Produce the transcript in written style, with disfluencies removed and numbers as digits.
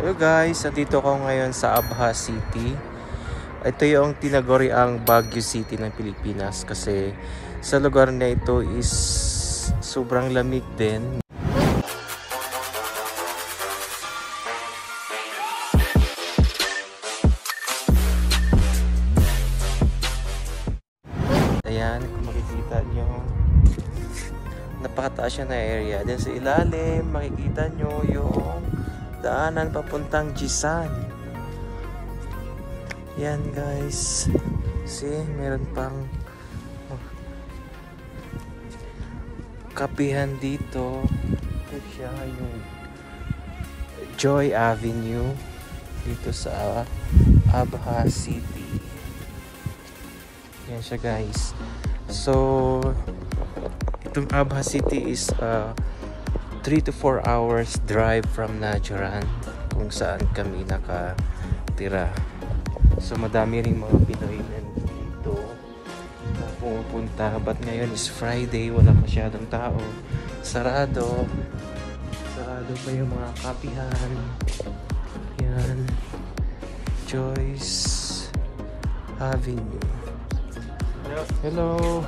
Hello guys, nandito ako ngayon sa Abha City. Ito yung tinaguriang Baguio City ng Pilipinas kasi sa lugar na ito is sobrang lamig din. Ayan, kung makikita nyo, napakataas siya na area. Diyan sa ilalim, makikita nyo yung daanan papuntang Jisan. Yan guys. See, meron pang kapihan dito. Ito siya yung Joy Avenue dito sa Abha City. Yan siya guys. So itong Abha City is 3 to 4 hours drive from Najuran, kung saan kami nakatira. So madami rin mga Pinoy dito na pumupunta, but ngayon is Friday, wala masyadong tao, sarado pa yung mga kapihan. Yan, Joyce Avenue. Hello.